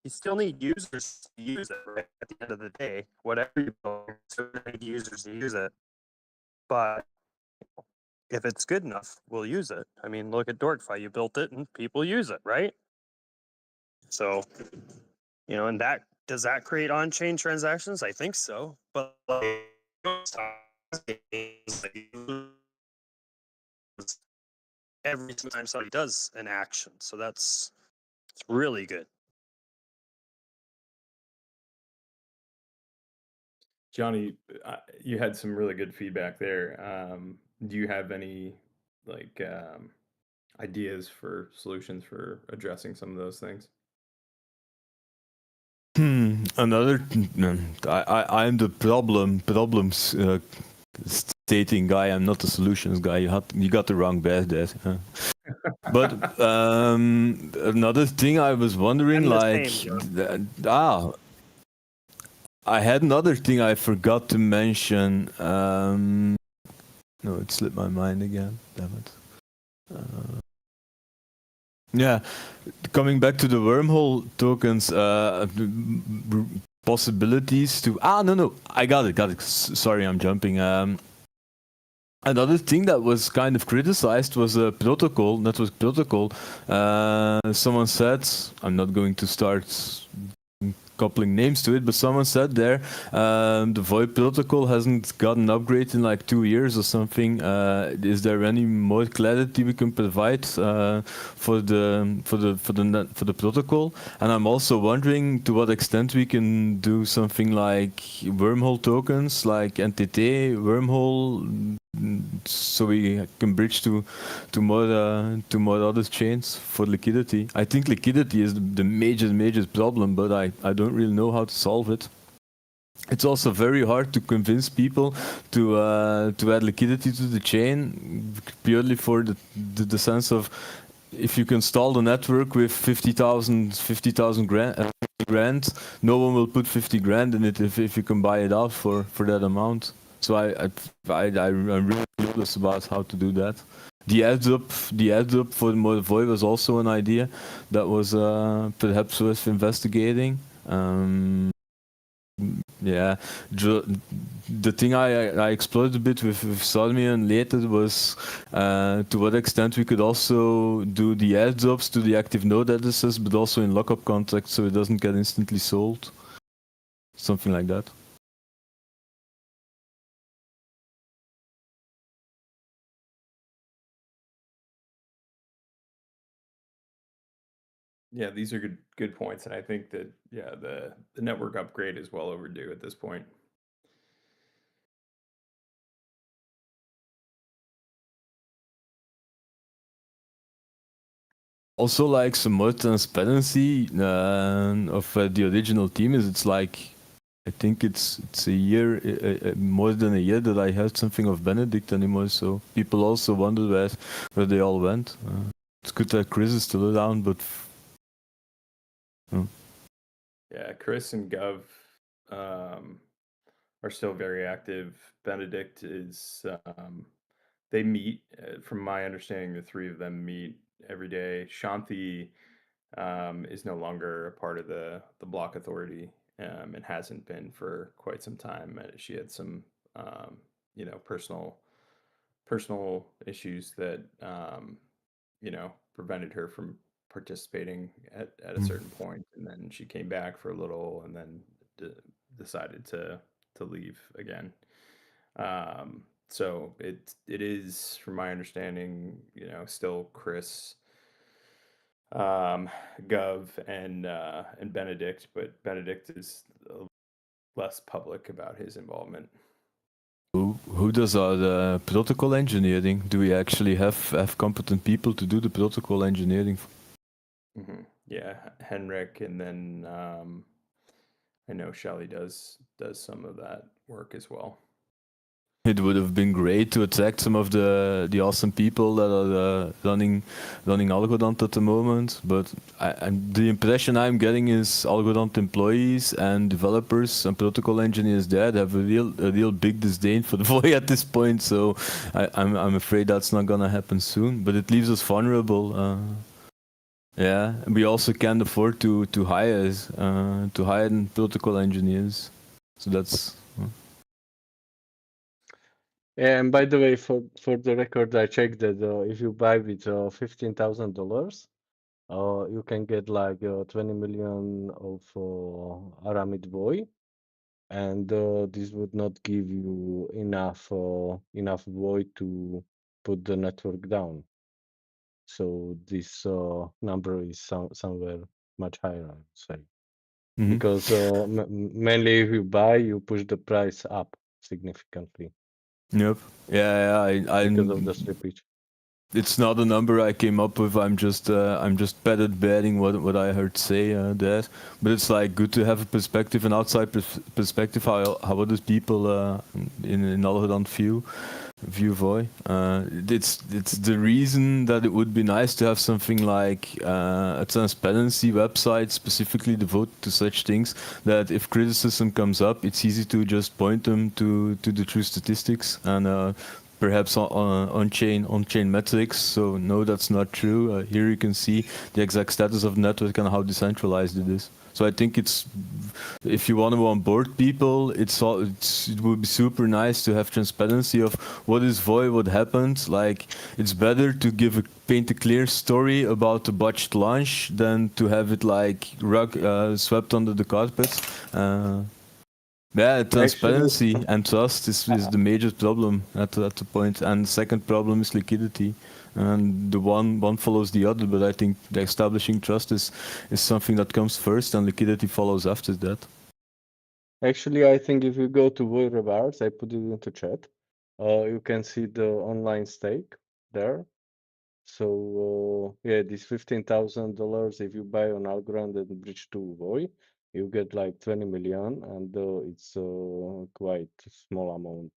You still need users to use it, right? At the end of the day, whatever you build, you still need users to use it. But if it's good enough, we'll use it. I mean, look at Dorkfy. You built it and people use it, right? So, and does that create on-chain transactions? I think so. But every time somebody does an action. So it's really good. Johnny, you had some really good feedback there. Do you have any ideas for solutions for addressing some of those things? I'm the problems stating guy. I'm not the solutions guy. You got the wrong bad there. But another thing I was wondering, I had another thing I forgot to mention. No, it slipped my mind again. Damn it. Yeah, coming back to the wormhole tokens, possibilities to. No, I got it. Sorry, I'm jumping. Another thing that was kind of criticized was a protocol, network protocol. Someone said, I'm not going to start coupling names to it, but someone said there the VoIP protocol hasn't got an upgrade in like 2 years or something. Is there any more clarity we can provide for the protocol? And I'm also wondering to what extent we can do something like wormhole tokens, like NTT wormhole, so we can bridge to more other chains for liquidity. I think liquidity is the major problem, but I don't really know how to solve it. It's also very hard to convince people to add liquidity to the chain, purely for the sense of if you can install the network with 50,000 grand, no one will put 50 grand in it if you can buy it out for that amount. So I'm really curious about how to do that. The airdrop for Void was also an idea that was perhaps worth investigating. Yeah, the thing I explored a bit with Salmi and later was to what extent we could also do the airdrops to the active node addresses, but also in lockup contracts so it doesn't get instantly sold. Something like that. Yeah, these are good points, and I think that the network upgrade is well overdue at this point. Also, like some more transparency of the original team is it's like I think it's a year, more than a year that I heard something of Benedict anymore. So people also wonder where they all went. It's good that Chris is still around, but Yeah, Chris and Gov are still very active. Benedict is they meet. From my understanding, the three of them meet every day. Shanti is no longer a part of the block authority and hasn't been for quite some time. She had some personal issues that prevented her from participating at a certain point, and then she came back for a little, and then decided to leave again. So it is, from my understanding, still Chris, Gov, and Benedict, but Benedict is less public about his involvement. who does our protocol engineering? Do we actually have competent people to do the protocol engineering? Yeah, Henrik, and then I know Shelly does some of that work as well. It would have been great to attract some of the awesome people that are running Algorand at the moment, but the impression I'm getting is Algorand employees and developers and protocol engineers there have a real big disdain for the Voy at this point. So I'm afraid that's not gonna happen soon. But it leaves us vulnerable. Yeah, we also can't afford to hire protocol engineers. So that's. And by the way, for the record, I checked that if you buy with $15,000, you can get like 20 million of Aramid Voy, and this would not give you enough Voy to put the network down. So this number is somewhere much higher, I would say, because mainly if you buy, you push the price up significantly. Yep. Yeah. Because of the slippage. It's not a number I came up with. I'm just padded betting what I heard say there. But it's like good to have a perspective, an outside perspective, how other people in Algorand view Voy. It's the reason that it would be nice to have something like a transparency website specifically devoted to such things, that if criticism comes up, it's easy to just point them to the true statistics and perhaps on-chain metrics. So no, that's not true. Here you can see the exact status of the network and how decentralized it is. So I think it's, if you want to onboard people, it would be super nice to have transparency of what is Voy, what happened. Like, it's better to paint a clear story about the botched launch than to have it like swept under the carpet. Yeah, transparency and trust is the major problem at the point. And the second problem is liquidity. And the one follows the other, but I think the establishing trust is something that comes first, and liquidity follows after that. Actually, I think if you go to Voy Rewards, I put it into chat, you can see the online stake there. So yeah, this $15,000, if you buy on Algorand and bridge to Voy, you get like 20 million, and it's quite a small amount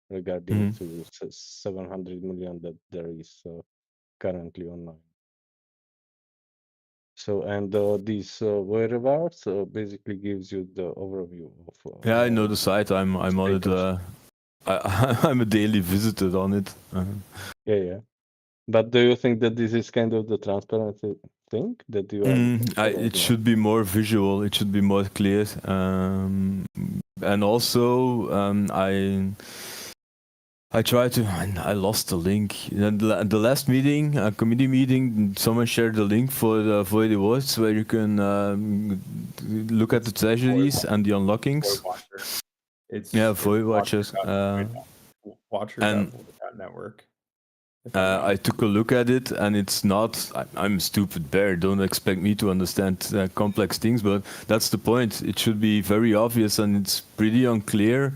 regarding to 700 million that there is currently online. So, and this Voy Rewards basically gives you the overview of. Yeah, I know the site. I'm on it. I'm a daily visitor on it. Yeah. But do you think that this is kind of the think that you are? It should be more visual. It should be more clear. And also, I tried to. I lost the link. The last meeting, a committee meeting, someone shared the link for the Void Awards where you can look at the treasuries and the unlockings. Voiager. Yeah, Void Watchers. Watcher.network. I took a look at it, and it's not. I'm a stupid bear. Don't expect me to understand complex things, but that's the point. It should be very obvious, and it's pretty unclear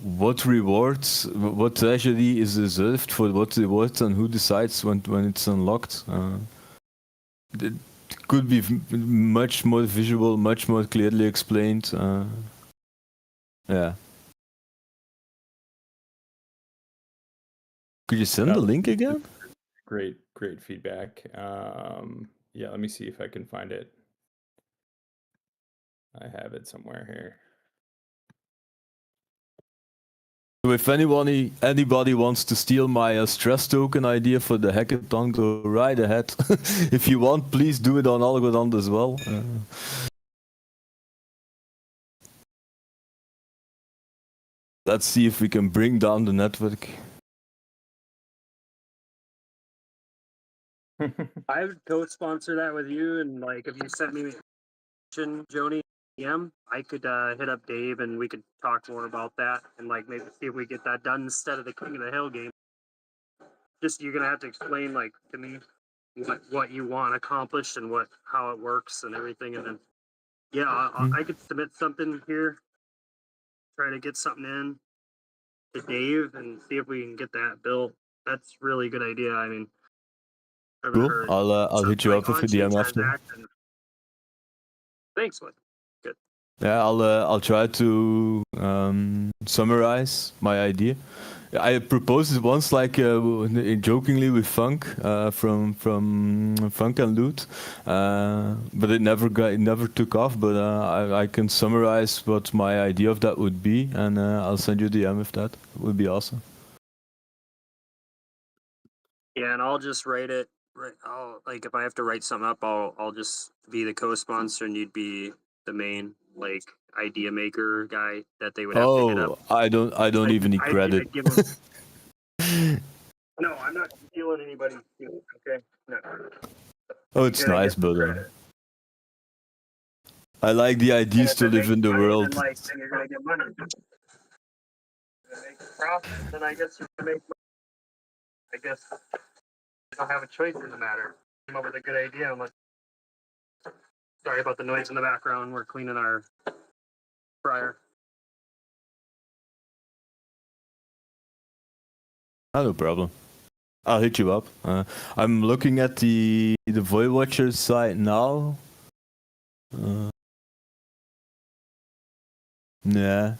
what rewards, what treasury is reserved for what rewards, and who decides when it's unlocked. It could be much more visual, much more clearly explained. Yeah. Could you send the link again? Great feedback. Yeah, let me see if I can find it. I have it somewhere here. So if anybody wants to steal my stress token idea for the hackathon, go right ahead. If you want, please do it on Algorand as well. Let's see if we can bring down the network. I would co-sponsor that with you, and like if you sent me Joni I could hit up Dave and we could talk more about that and like maybe see if we get that done instead of the King of the Hill game. Just you're gonna have to explain like to me what you want accomplished and how it works and everything, and then I could submit something here, try to get something in to Dave and see if we can get that built. That's really good idea. I mean, Cool. I'll hit you up with the DM after. Thanks, Wood. Good. Yeah, I'll try to summarize my idea. I proposed it once, like jokingly with Funk from Funk and Loot, but it never took off. But I can summarize what my idea of that would be, and I'll send you the DM if that would be awesome. Yeah, and I'll just write it. I'll like if I have to write something up, I'll just be the co-sponsor, and you'd be the main like idea maker guy that they would have to hit up. I don't even need credit. No, I'm not stealing anybody's stealing, okay? No. Oh, it's nice, but I like the ideas to live in the world. Then you're gonna get money. You're gonna make a profit, then I guess you're gonna make money. I guess you don't have a choice in the matter. Come up with a good idea. Sorry about the noise in the background. We're cleaning our fryer. Oh, no problem. I'll hit you up. I'm looking at the Voiager site now. Yeah,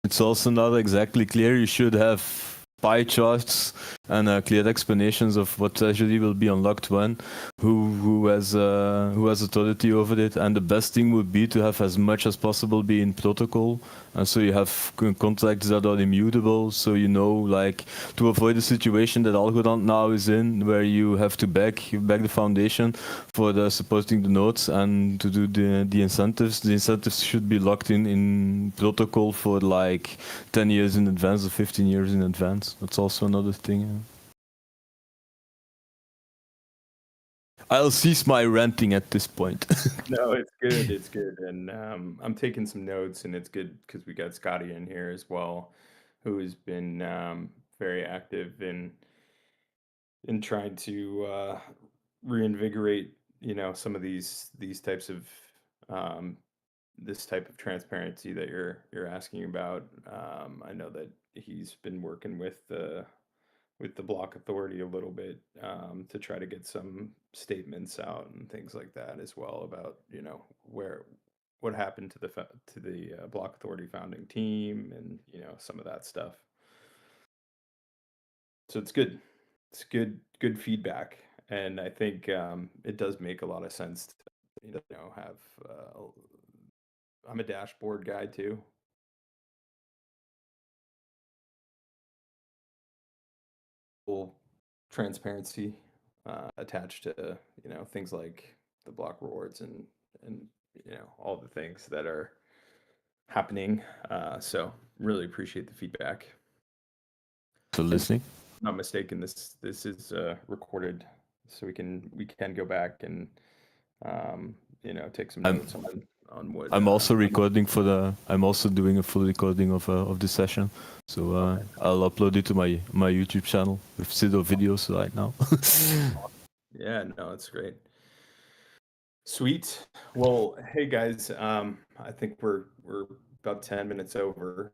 it's also not exactly clear. You should have pie charts and clear explanations of what treasury will be unlocked when, who has authority over it, and the best thing would be to have as much as possible be in protocol, so you have contracts that are immutable, so you know, like, to avoid the situation that Algorand now is in, where you have to back the foundation for supporting the nodes and to do the incentives. The incentives should be locked in protocol for like 10 years in advance or 15 years in advance. That's also another thing. Yeah. I'll cease my ranting at this point. No, it's good, and I'm taking some notes, and it's good because we got Scotty in here as well, who has been very active in trying to reinvigorate, some of these types of this type of transparency that you're asking about. I know that he's been working with the block authority a little bit to try to get some statements out and things like that as well about what happened to the block authority founding team and some of that stuff. So it's good. It's good feedback, and I think it does make a lot of sense to have. I'm a dashboard guy too. Full transparency attached to things like the block rewards and all the things that are happening. So really appreciate the feedback. For listening. If I'm not mistaken, this is recorded, so we can go back and take some notes on what I'm also recording for the. I'm also doing a full recording of the session, so Okay. I'll upload it to my YouTube channel with pseudo videos right now. Yeah, no, it's great. Sweet. Well, hey guys, I think we're about 10 minutes over.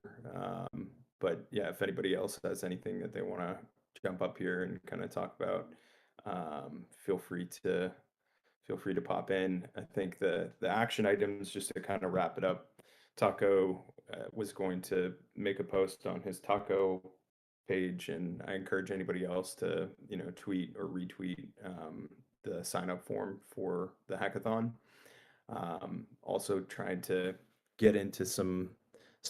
But yeah, if anybody else has anything that they want to jump up here and kind of talk about, feel free to pop in. I think the action items, just to kind of wrap it up, Taco was going to make a post on his Taco page, and I encourage anybody else to tweet or retweet the sign up form for the hackathon. Also trying to get into some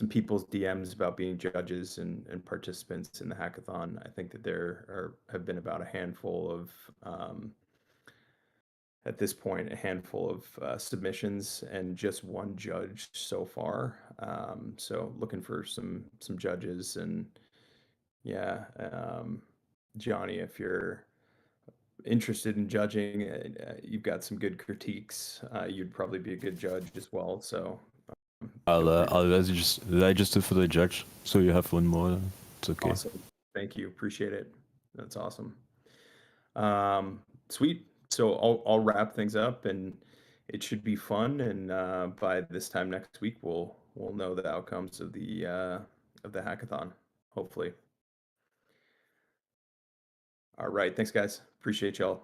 people's DMs about being judges and participants in the hackathon. I think that have been about a handful of at this point, a handful of submissions and just one judge so far. So looking for some judges, and yeah, Johnny, if you're interested in judging, you've got some good critiques. You'd probably be a good judge as well. So I'll register for the judge, so you have one more. It's okay. Awesome. Thank you. Appreciate it. That's awesome. Sweet. So I'll wrap things up, and it should be fun. And by this time next week, we'll know the outcomes of the hackathon, hopefully. All right. Thanks, guys. Appreciate y'all.